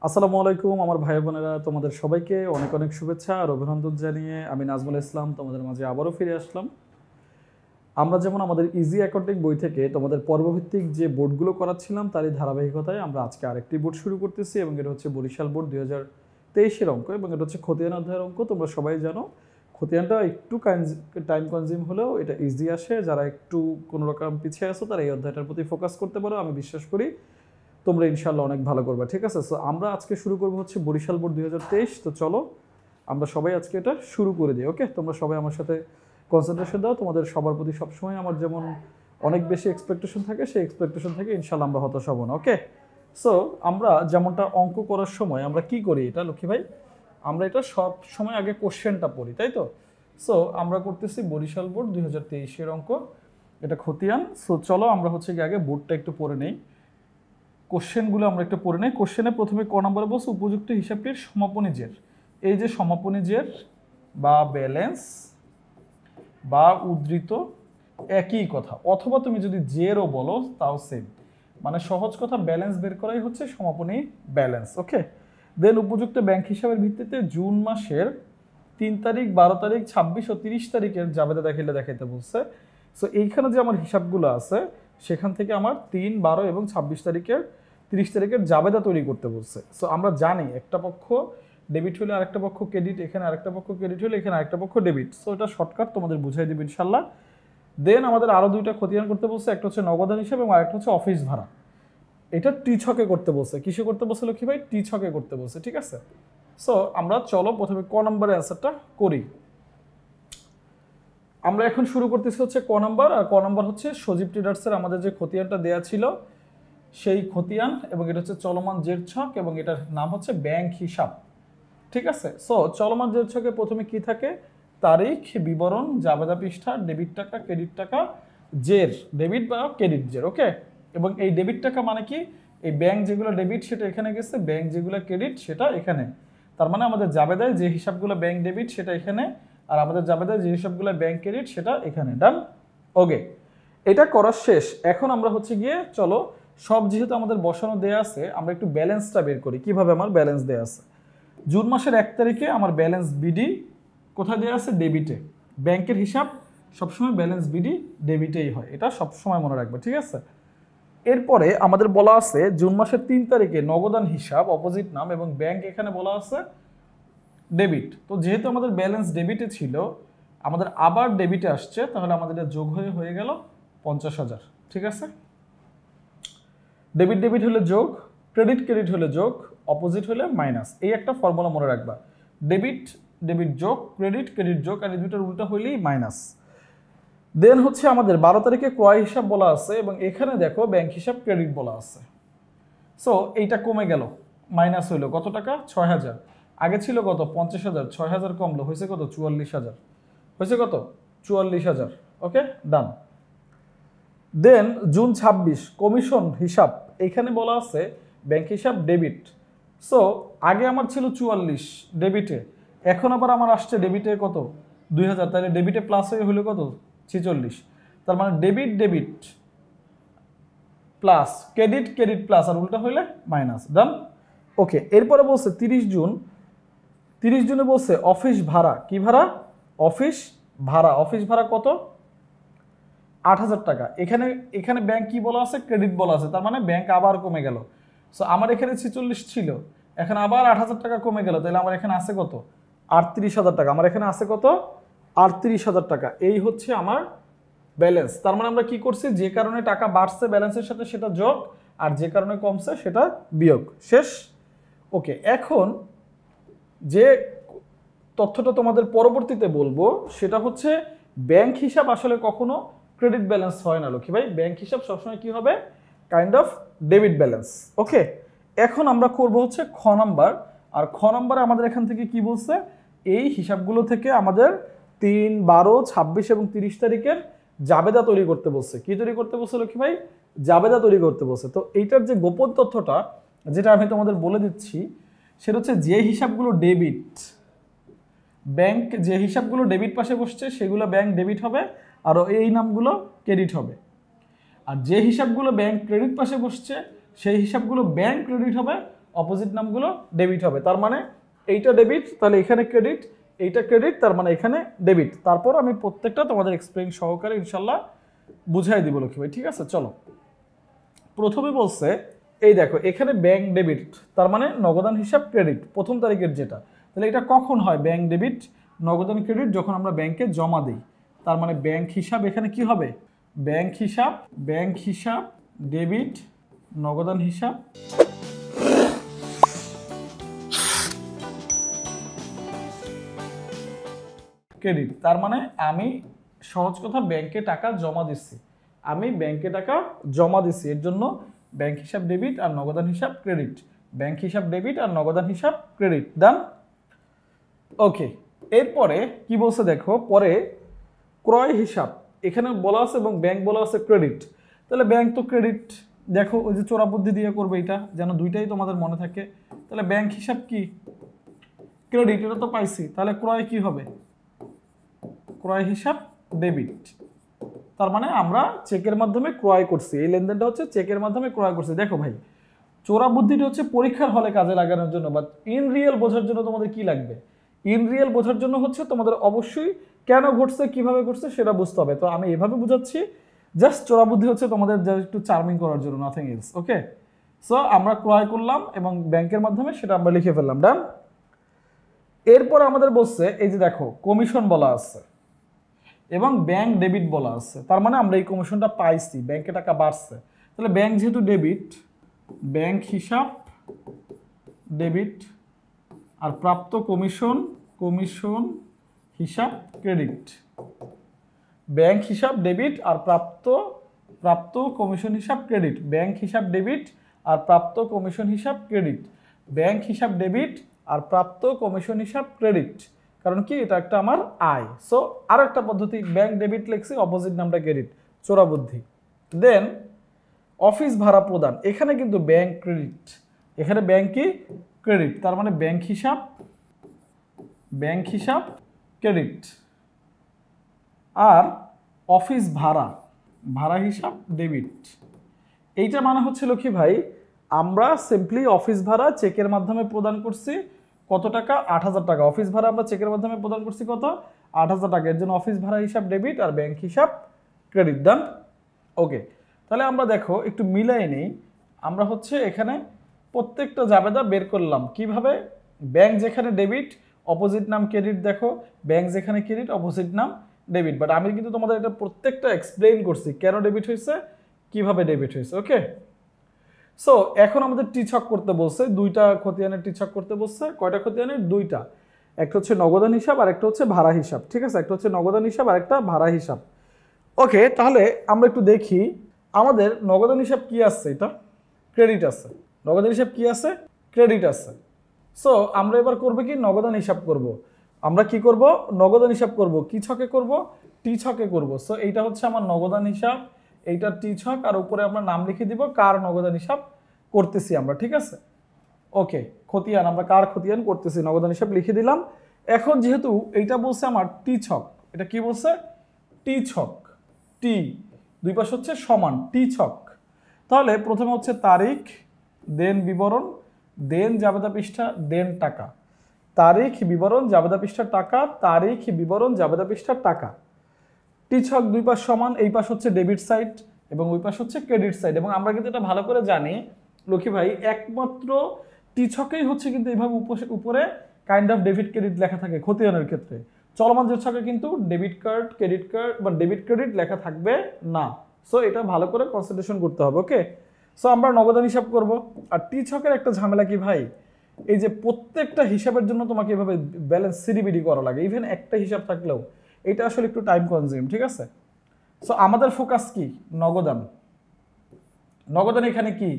আসসালামু আলাইকুম আমার ভাই বোনেরা, তোমাদের সবাইকে অনেক অনেক শুভেচ্ছা আর অভিনন্দন জানিয়ে আমি নাজমুল ইসলাম তোমাদের মাঝে আবারও ফিরে আসলাম। আমরা যেমন আমাদের ইজি অ্যাকাউন্টিং বই থেকে তোমাদের পর্বভিত্তিক যে বোর্ডগুলো করাচ্ছিলাম তারই ধারাবাহিকতায় আমরা আজকে আরেকটি বোর্ড শুরু করতেছি এবং এটা হচ্ছে বরিশাল বোর্ড 2023-এর অঙ্ক এবং এটা হচ্ছে খতিয়ান অধ্যায়ের অঙ্ক। তোমরা সবাই জানো খতিয়ানটা একটু টাইম কনজিউম হলেও এটা ইজি আসে। যারা একটু কোনো রকম পিছিয়ে আসো তারা এই অধ্যায়টার প্রতি ফোকাস করতে পারো, আমি বিশ্বাস করি তোমরা ইনশাল্লাহ অনেক ভালো করবে। ঠিক আছে, সো আমরা আজকে শুরু করবো হচ্ছে বরিশাল বোর্ড 2023। তো চলো আমরা সবাই আজকে এটা শুরু করে দিই। ওকে, তোমরা সবাই আমার সাথে কনসেন্ট্রেশন দাও। তোমাদের সবার প্রতি সবসময় আমার যেমন অনেক বেশি এক্সপেকটেশন থাকে, সেই এক্সপেকটেশন থেকে ইনশাল্লাহ আমরা হতাশ হব না। ওকে, সো আমরা যেমনটা অঙ্ক করার সময় আমরা কি করি, এটা লক্ষ্মী ভাই, আমরা এটা সব সময় আগে কোশ্চেনটা পড়ি, তাই তো? সো আমরা করতেছি বরিশাল বোর্ড 2023-এর অঙ্ক, এটা খতিয়ান। সো চলো আমরা হচ্ছে কি আগে বোর্ডটা একটু পড়ে নেই, কোশ্চেনগুলো আমরা একটু পড়ে নেই। কোশ্চেনে প্রথমে ক নম্বরে বলছে উপযুক্ত হিসাবটির সমাপনী জের। এই যে সমাপনী জের বা ব্যালেন্স বা উদ্ধৃত একই কথা, অথবা তুমি যদি জেরও বলো তাও সেম, মানে সহজ কথা ব্যালেন্স বের করাই হচ্ছে সমাপনী ব্যালেন্স। ওকে, দেন উপযুক্ত ব্যাংক হিসাবের ভিত্তিতে জুন মাসের 3 তারিখ, 12 তারিখ, 26 ও 30 তারিখের জাবেদা দেখাইতে বলছে। সো এইখানে যে আমার হিসাবগুলো আছে সেখান থেকে আমার 3, 12 এবং 26 তারিখের 30 তারিখের জাবেদা তৈরি করতে বলছে। সো আমরা জানি একটা পক্ষ ডেবিট হলে আরেকটা পক্ষ ক্রেডিট, এখানে আরেকটা পক্ষ ক্রেডিট হলে এখানে আরেকটা পক্ষ ডেবিট। সো এটা শর্টকাট তোমাদের বুঝাই দেবে ইনশাল্লাহ। দেন আমাদের আরো দুইটা খতিয়ান করতে বলছে, একটা হচ্ছে নগদান হিসাব এবং আরেকটা হচ্ছে অফিস ভাড়া। এটা টি ছকে করতে বলছে। কিসে করতে বলছে লক্ষ্মী ভাই? টি ছকে করতে বলছে। ঠিক আছে, সো আমরা চলো প্রথমে ক নম্বরের অ্যান্সারটা করি। আমরা এখন শুরু করতেছি হচ্ছে ক নম্বর, আর ক নম্বর হচ্ছে সজীব ট্রেডার্সের আমাদের যে খতিয়ানটা দেয়া ছিল সেই খতিয়ান, এবং এটা হচ্ছে চলমান জের ছক এবং এটার নাম হচ্ছে ব্যাংক হিসাব। ঠিক আছে, সো চলমান জের ছকে প্রথমে কি থাকে? তারিখ, বিবরণ, জাবেদা পৃষ্ঠা, ডেবিট টাকা, ক্রেডিট টাকা, জের, ডেবিট বা ক্রেডিট জের। ওকে, এবং এই ডেবিট টাকা মানে কি? এই ব্যাংক যেগুলো ডেবিট সেটা এখানে গেছে, ব্যাংক যেগুলো ক্রেডিট সেটা এখানে। তার মানে আমাদের জাবেদায় যে হিসাবগুলো ব্যাংক ডেবিট সেটা এখানে, আর আমাদের জাবেদায় যে হিসাবগুলো ব্যাংক ক্রেডিট সেটা এখানে। ডান। ওকে, এটা করা শেষ। এখন আমরা হচ্ছে গিয়ে চলো সব যেহেতু আমাদের বসানো দেয়া আছে, আমরা একটু ব্যালেন্সটা বের করি। কিভাবে আমার ব্যালেন্স দেয়া আছে? জুন মাসের 1 তারিখে আমার ব্যালেন্স বিডি কোথায় দেওয়া আছে? ডেবিটে। ব্যাংকের হিসাব সবসময় ব্যালেন্স বিডি ডেবিটেই হয়, এটা সবসময় মনে রাখবে। ঠিক আছে, এরপরে আমাদের বলা আছে জুন মাসের 3 তারিখে নগদান হিসাব, অপোজিট নাম, এবং ব্যাংক এখানে বলা আছে ডেবিট। তো যেহেতু আমাদের ব্যালেন্স ডেবিটে ছিল, আমাদের আবার ডেবিটে আসছে, তাহলে আমাদের এটা যোগ হয়ে গেল 50,000। ঠিক আছে, ডেবিট ডেবিট হলে যোগ, ক্রেডিট ক্রেডিট হলে যোগ, অপোজিট হলে মাইনাস। এই একটা ফর্মুলা মনে রাখবা, ডেবিট ডেবিট যোগ, ক্রেডিট ক্রেডিট যোগ, আর এই দুইটার উল্টা হইলেই মাইনাস। দেন হচ্ছে আমাদের 12 তারিখে ক্রয় হিসাব বলা আছে এবং এখানে দেখো ব্যাংক হিসাব ক্রেডিট বলা আছে। সো এইটা কমে গেল, মাইনাস হইলো কত টাকা? 6,000। আগে ছিল কত? 50,000। 6,000 কমলো, হয়েছে কত? 44,000। হয়েছে কত? 44,000। ওকে, ডান। দেন জুন 26 কমিশন হিসাব, এখানে বলা আছে ব্যাংক হিসাব ডেবিট। সো আগে আমার ছিল 44 ডেবিটে, এখন আবার আমার আসছে ডেবিটে কত? 2,000। তাহলে ডেবিটে প্লাস হয়ে হলো কত? 46। তার মানে debit debit plus credit credit plus, আর উল্টা হইলে মাইনাস। ডান। ওকে, এরপরে বলছে 30 জুন, 30 জুনে বলছে অফিস ভাড়া। কি ভাড়া? অফিস ভাড়া। অফিস ভাড়া কত? 8,000 টাকা। এখানে এখানে ব্যাংক কি বলা আছে? ক্রেডিট বলা আছে, তার মানে ব্যাংক আবার কমে গেল। সো আমার এখানে 46 ছিল, এখন আবার 8,000 টাকা কমে গেল, তাহলে আমার এখানে আছে কত? 38,000 টাকা। আমার এখানে আছে কত? 38,000 টাকা। এই হচ্ছে আমার ব্যালেন্স। তার মানে আমরা কি করছি? যে কারণে টাকা বাড়ছে ব্যালেন্সের সাথে সেটা যোগ, আর যে কারণে কমছে সেটা বিয়োগ। শেষ। ওকে, এখন যে তথ্যটা তোমাদের পরবর্তীতে বলবো সেটা হচ্ছে ব্যাংক হিসাব আসলে কখনো ক্রেডিট ব্যালেন্স হয় না লক্ষ্মী ভাই। ব্যাংক হিসাব সবসময় কি হবে? Kind of debit balance. Okay, এখন আমরা করব হচ্ছে খ নাম্বার, আর খ নাম্বারে আমাদের এখান থেকে কি বলছে? এই হিসাবগুলো থেকে আমাদের 3, 12, 26 এবং 30 তারিখের জাবেদা তৈরি করতে বলছে। কি তৈরি করতে বলছে লক্ষ্মী ভাই? জাবেদা তৈরি করতে বলছে। তো এইটার যে গোপন তথ্যটা যেটা আমি তোমাদের বলে দিচ্ছি সেটা হচ্ছে যে হিসাবগুলো ডেবিট, ব্যাংক যে হিসাবগুলো ডেবিট পাশে বসছে সেগুলো ব্যাংক ডেবিট হবে, আর এই নামগুলো ক্রেডিট হবে। আর যে হিসাবগুলো ব্যাংক ক্রেডিট পাশে বসছে সেই হিসাবগুলো ব্যাংক ক্রেডিট হবে, অপোজিট নামগুলো ডেবিট হবে। তার মানে এইটা ডেবিট, তাহলে এখানে ক্রেডিট, এইটা ক্রেডিট, তার মানে এখানে ডেবিট। তারপর আমি প্রত্যেকটা তোমাদের এক্সপ্লেইন সহকারে ইনশাল্লাহ বুঝাই দিব লক্ষ্মী ভাই, ঠিক আছে? চলো, প্রথমে বলছে এই দেখো এখানে ব্যাংক ডেবিট, তার মানে নগদান হিসাব ক্রেডিট, প্রথম তারিখের যেটা। তাহলে এটা কখন হয় ব্যাংক ডেবিট নগদান ক্রেডিট? যখন আমরা ব্যাংকে জমা দিই। তার মানে ব্যাংক হিসাব এখানে কি হবে? ব্যাংক হিসাব ডেবিট নগদান হিসাব ক্রেডিট। তার মানে আমি সহজ কথা ব্যাংকে টাকা জমা দিচ্ছি, আমি ব্যাংকে টাকা জমা দিচ্ছি, এর জন্য ব্যাংক হিসাব ডেবিট আর নগদান হিসাব ক্রেডিট, ব্যাংক হিসাব ডেবিট আর নগদান হিসাব ক্রেডিট। ডান? ওকে, এরপরে কি বলছে দেখো, পরে ক্রয় হিসাব এখানে বলা আছে এবং ব্যাংক বলা আছে ক্রেডিট। তাহলে ব্যাংক তো ক্রেডিট, দেখো ওই যে চোরা বুদ্ধি দিয়ে করবে এটা, যেন দুইটাই তোমাদের মনে থাকে। তাহলে ব্যাংক হিসাব কি? ক্রেডিট, এটা তো পাইছি। তাহলে ক্রয় কি হবে? ক্রয় হিসাব ডেবিট। তার মানে আমরা চেকের মাধ্যমে ক্রয় করছি, এই লেনদেনটা হচ্ছে চেকের মাধ্যমে ক্রয় করছি। দেখো ভাই, চোরা বুদ্ধিটা হচ্ছে পরীক্ষার হলে কাজে লাগানোর জন্য, বা ইন রিয়েল বোঝার জন্য তোমাদের কি লাগবে? ইন রিয়েল বোঝার জন্য হচ্ছে তোমাদের অবশ্যই কেন ঘটছে কিভাবে ঘটছে সেটা বুঝতে হবে। তো আমি এভাবে বুঝাচ্ছি, জাস্ট চোরা বুদ্ধি হচ্ছে তোমাদের জাস্ট একটু চার্মিং করার জন্য, নাথিং এলস। ওকে, সো আমরা ক্রয় করলাম এবং ব্যাংকের মাধ্যমে সেটা আমরা লিখে ফেললাম। ডান? এরপর আমাদের বলছে এই যে দেখো কমিশন বলা আছে এবং ব্যাংক ডেবিট বলা আছে। তার মানে আমরা এই কমিশনটা পাইছি, ব্যাংকে টাকা বাড়ছে। তাহলে ব্যাংক যেহেতু ডেবিট, ব্যাংক হিসাব ডেবিট আর প্রাপ্ত কমিশন হিসাব ক্রেডিট। ব্যাংক হিসাব ডেবিট আর প্রাপ্ত কমিশন হিসাব ক্রেডিট। ব্যাংক হিসাব ডেবিট আর প্রাপ্ত কমিশন হিসাব ক্রেডিট। ব্যাংক হিসাব ডেবিট আর প্রাপ্ত কমিশন হিসাব ক্রেডিট। কারণ কি, এটা একটা আমার আয়। সো আর একটা পদ্ধতি, ব্যাংক ডেবিট লিখছি, অপোজিট নামটা ক্রেডিট, চোরা বুদ্ধি। দেন অফিস ভাড়া প্রদান, এখানে কিন্তু ব্যাংক ক্রেডিট, এখানে ব্যাংক কি? ক্রেডিট। তার মানে ব্যাংক হিসাব ক্রেডিট আর অফিস ভাড়া হিসাব ডেবিট। এইটা মানে হচ্ছে লক্ষ্মী ভাই, আমরা সিম্পলি অফিস ভাড়া চেকের মাধ্যমে প্রদান করছি কত টাকা? 8,000 টাকা। অফিস ভাড়া আমরা চেকের মাধ্যমে প্রদান করছি কত? 8,000 টাকা। এর জন্য অফিস ভাড়া হিসাব ডেবিট আর ব্যাংক হিসাব ক্রেডিট। ডান? ওকে, তাহলে আমরা দেখো একটু মিলাই নেই। আমরা হচ্ছে এখানে প্রত্যেকটা জাবেদা বের করলাম কিভাবে। ব্যাংক যেখানে ডেবিট, অপোজিট নাম ক্রেডিট। দেখো ব্যাংক যেখানে ক্রেডিট, অপোজিট নাম ডেবিট। বাট আমি কিন্তু তোমাদের এটা প্রত্যেকটা এক্সপ্লেইন করছি কেন ডেবিট হয়েছে, কিভাবে ডেবিট হয়েছে। ওকে, সো এখন আমাদের টি ছক করতে বলছে, দুইটা খতিয়ানের টি ছক করতে বলছে। কয়টা খতিয়ানের? দুইটা। একটা হচ্ছে নগদান হিসাব আর একটা হচ্ছে ভাড়া হিসাব। ঠিক আছে, একটা হচ্ছে নগদান হিসাব আর একটা ভাড়া হিসাব। ওকে, তাহলে আমরা একটু দেখি আমাদের নগদান হিসাব কি আছে। এটা ক্রেডিট আছে। নগদান হিসাব কি আছে? ক্রেডিট আছে। সো আমরা এবার করবো কি? নগদান হিসাব করব। আমরা কি করব? নগদান হিসাব করব। কি ছকে করব? টি ছকে করব। সো এইটা হচ্ছে আমার নগদান হিসাব, এইটা টি ছক, আর উপরে আমরা নাম লিখে দিব কার নগদান হিসাব করতেছি আমরা। ঠিক আছে, ওকে, খতিয়ান, আমরা কার খতিয়ান করতেছি, নগদান হিসাব লিখে দিলাম। এখন যেহেতু এইটা বলছে আমার টি ছক, এটা কি বলছে? টি ছক। টি দুই পাশ হচ্ছে সমান, টি ছক। তাহলে প্রথমে হচ্ছে তারিখ, দেন বিবরণ, দেন জাবেদা পৃষ্ঠা, দেন টাকা। তারিখ বিবরণ জাবেদা পৃষ্ঠার টাকা, তারিখ বিবরণ জাবেদা পৃষ্ঠার টাকা। টি ছক দুই পাশ সমান, এই পাশ হচ্ছে ডেবিট সাইড এবং ওই পাশ হচ্ছে ক্রেডিট সাইড। এবং আমরা কিন্তু এটা ভালো করে জানি লক্ষ্মী ভাই, একমাত্র টি ছকেই হচ্ছে কিন্তু এইভাবে উপরে কাইন্ড অফ ডেবিট ক্রেডিট লেখা থাকে খতিয়ানের ক্ষেত্রে। চলমান যে ছকে কিন্তু ডেবিট কার্ড ক্রেডিট কার্ড বা ডেবিট ক্রেডিট লেখা থাকবে না। সো এটা ভালো করে কনসেন্ট্রেশন করতে হবে। ওকে, সো আমরা নগদান হিসাব করব। আর টি ছকের একটা ঝামেলা কি ভাই, এই যে প্রত্যেকটা হিসাবের জন্য তোমাকে এভাবে ব্যালেন্স সিডিবিডি করা লাগে, ইভেন একটা হিসাব থাকলেও এটা আসলে একটু টাইম কনজিউম। ঠিক আছে, সো আমাদের ফোকাস কি? নগদান। নগদান এখানে কি?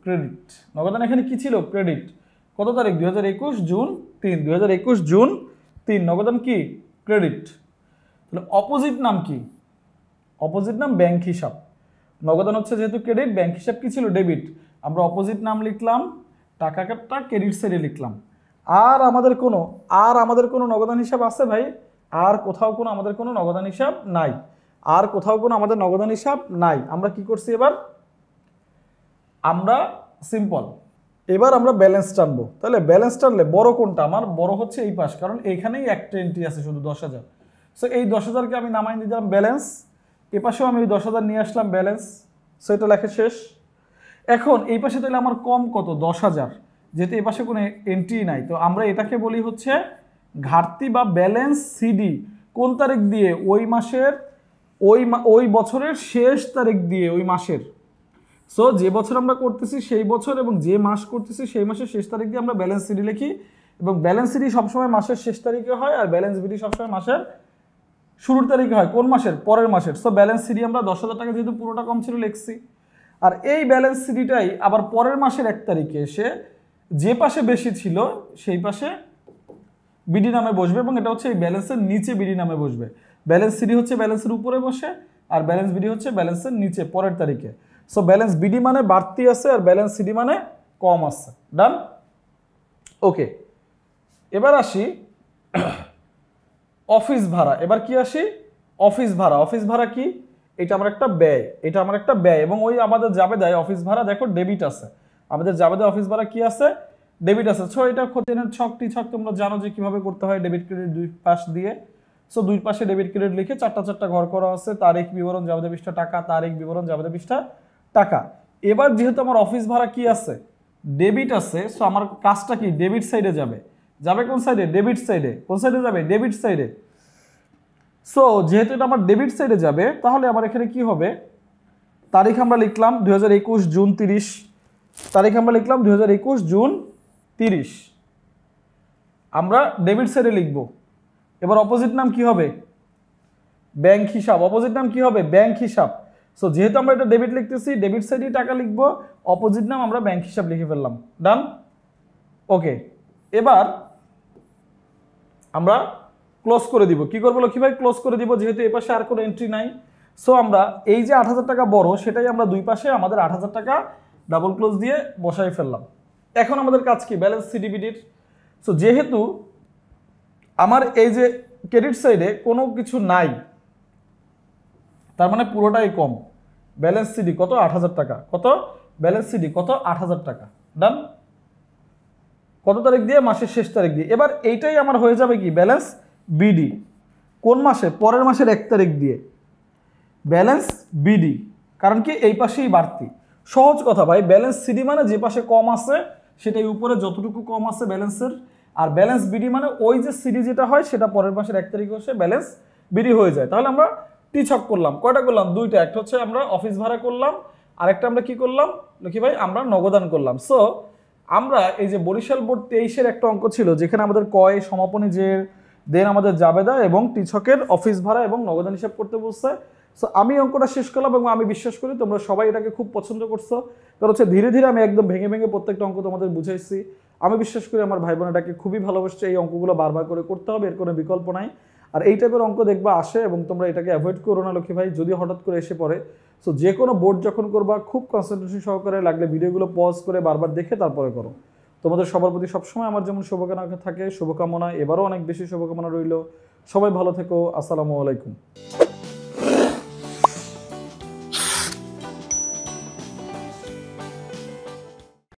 ক্রেডিট। নগদান এখানে কি ছিল? ক্রেডিট। কত তারিখ? 2021 জুন 3। 2021 জুন 3 নগদান কি? ক্রেডিট। তাহলে অপোজিট নাম কি? অপোজিট নাম ব্যাংক হিসাব। নগদান হচ্ছে যেহেতু ক্রেডিট, ব্যাংক হিসাব কি ছিল? ডেবিট। আমরা অপোজিট নাম লিখলাম, টাকাটা ক্রেডিট সাইডে লিখলাম। আর আমাদের কোনো নগদান হিসাব আছে ভাই? আর কোথাও কোনো আমাদের কোনো নগদান হিসাব নাই। আর কোথাও কোনো আমাদের নগদান হিসাব নাই। আমরা কি করছি এবার? আমরা সিম্পল এবার আমরা ব্যালেন্স টানবো। তাহলে ব্যালেন্স টানলে বড় কোনটা? আমার বড় হচ্ছে এই পাশ, কারণ এইখানেই একটা এন্ট্রি আছে শুধু 10,000। সো এই 10,000কে আমি নামাই দিলাম ব্যালেন্স, এ পাশেও আমি ওই 10,000 নিয়ে আসলাম ব্যালেন্স। সো এটা লেখা শেষ। এখন এই পাশে তাহলে আমার কম কত? 10,000, যেহেতু এই পাশে কোনো এন্ট্রি নাই, তো আমরা এটাকে বলি হচ্ছে ঘাটতি বা ব্যালেন্স সিডি। কোন তারিখ দিয়ে? ওই মাসের ওই বছরের শেষ তারিখ দিয়ে, ওই মাসের। সো যে বছর আমরা করতেছি সেই বছর এবং যে মাস করতেছি সেই মাসের শেষ তারিখ দিয়ে আমরা ব্যালেন্স সিডি লিখি, এবং ব্যালেন্স সিডি সবসময় মাসের শেষ তারিখে হয়, আর ব্যালেন্স বিডি সবসময় মাসের শুরুর তারিখে হয়। কোন মাসের? পরের মাসের। সো ব্যালেন্স সিডি আমরা 10,000 টাকা যেহেতু পুরোটা কম ছিল লিখছি, আর এই ব্যালেন্স সিডিটাই আবার পরের মাসের 1 তারিখে এসে যে পাশে বেশি ছিল সেই পাশে বিডি নামে বসবে, এবং এটা হচ্ছে এই ব্যালেন্সের নিচে বিডি নামে বসবে। ব্যালেন্স সিডি হচ্ছে ব্যালেন্সের উপরে বসে, আর ব্যালেন্স বিডি হচ্ছে ব্যালেন্সের নিচে পরের তারিখে। সো ব্যালেন্স বিডি মানে বাড়তি আছে, আর ব্যালেন্স সিডি মানে কম আছে। ডান? ওকে, এবার আসি অফিস ভাড়া। এবার কি আসি? অফিস ভাড়া। অফিস ভাড়া কি? এটা আমার একটা ব্যয়, এটা আমার একটা ব্যয়, এবং ওই আমাদের যাবে দেয় অফিস ভাড়া, দেখো ডেবিট আছে। আমাদের যাবে দেয় অফিস ভাড়া কি আছে? ডেবিট আছে। সো এটা খতিয়ানের ছকটি ছক তোমরা জানো যে কিভাবে করতে হয়, ডেবিট ক্রেডিট দুই পাশ দিয়ে। সো দুই পাশে ডেবিট ক্রেডিট লিখে চারটা চারটা ঘর করা আছে, তারিখ বিবরণ যাবে দেয় 20 টাকা, তারিখ বিবরণ যাবে দেয় 20 টাকা। এবার যেহেতু আমার অফিস ভাড়া কি আছে? ডেবিট আছে, সো আমার কাজটা কি? ডেবিট সাইডে যাবে। যাবে কোন সাইডে? ডেবিট সাইডে। কোন সাইডে যাবে? ডেবিট সাইডে। সো যেহেতু এটা আমার ডেবিট সাইডে যাবে, তাহলে আমার এখানে কি হবে? তারিখ আমরা লিখলাম 2021 জুন 30, তারিখ আমরা লিখলাম 2021 জুন 30, আমরা ডেবিট সাইডে লিখব। এবার অপোজিট নাম কি হবে? ব্যাংক হিসাব। অপোজিট নাম কি হবে? ব্যাংক হিসাব। সো যেহেতু আমরা এটা ডেবিট লিখতেছি, ডেবিট সাইডে টাকা লিখবো, অপোজিট নাম আমরা ব্যাংক হিসাব লিখে ফেললাম। ডান? ওকে, এবার আমরা ক্লোজ করে দিব। কি করবো লক্ষ্মী ভাই? ক্লোজ করে দিব, যেহেতু এই পাশে আর কোনো এন্ট্রি নাই। সো আমরা এই যে 8,000 টাকা বড়, সেটাই আমরা দুই পাশে আমাদের 8,000 টাকা ডাবল ক্লোজ দিয়ে বসাই ফেললাম। এখন আমাদের কাজ কি? ব্যালেন্স সিডিবিডির। সো যেহেতু আমার এই যে ক্রেডিট সাইডে কোনো কিছু নাই, তার মানে পুরোটাই কম। ব্যালেন্স সিডি কত? 8,000 টাকা। কত? ব্যালেন্স সিডি কত? 8,000 টাকা। ডান? কত তারিখ দিয়ে? মাসের শেষ তারিখ দিয়ে। এবার এইটাই আমার হয়ে যাবে কি? Balance BD. কোন মাসে? পরের মাসের 1 তারিখ দিয়ে ব্যালেন্স বিডি, কারণ কি? এই পাশেই বাড়তি। সহজ কথা ভাই, ব্যালেন্স সিডি মানে যে পাশে কম আছে সেটাই উপরে যতটুকু কম আছে ব্যালেন্সের, আর ব্যালেন্স বিডি মানে ওই যে সিডি যেটা হয় সেটা পরের মাসের 1 তারিখে এসে ব্যালেন্স বিডি হয়ে যায়। তাহলে আমরা টি ছক করলাম। কয়টা করলাম? দুইটা। একটা হচ্ছে আমরা অফিস ভাড়া করলাম, আরেকটা আমরা কি করলাম লক্ষ্মী ভাই? আমরা নগদান করলাম। সো আমরা এই যে বরিশাল বোর্ড 23-এর একটা অঙ্ক ছিল, যেখানে আমাদের কয় সমাপনী যে দেন আমাদের জাবেদা এবং টি ছকের অফিস ভাড়া এবং নগদান হিসাব করতে বলছে। সো আমি অঙ্কটা শেষ করলাম, এবং আমি বিশ্বাস করি তোমরা সবাই এটাকে খুব পছন্দ করছো, কারণ হচ্ছে ধীরে ধীরে আমি একদম ভেঙে ভেঙে প্রত্যেকটা অঙ্ক তোমাদের বুঝাইছি। আমি বিশ্বাস করি আমার ভাই বোনেটাকে খুবই ভালোবাসছে। এই অঙ্কগুলো বারবার করে করতে হবে, এর কোনো বিকল্প নাই। আর এই টাইপের অঙ্ক দেখবা আসে, এবং তোমরা এটাকে অ্যাভয়েড করো না লক্ষ্মী ভাই, যদি হঠাৎ করে এসে পড়ে। সো যে কোনো বোর্ড যখন করবা খুব কনসেন্ট্রেশন সহকারে, লাগলে ভিডিওগুলো পজ করে বারবার দেখে তারপরে করো। তোমাদের সবার প্রতি সবসময় আমার যেমন শুভকামনা থাকে, শুভকামনা এবারও অনেক বেশি শুভকামনা রইল। সবাই ভালো থেকো। আসসালামু আলাইকুম।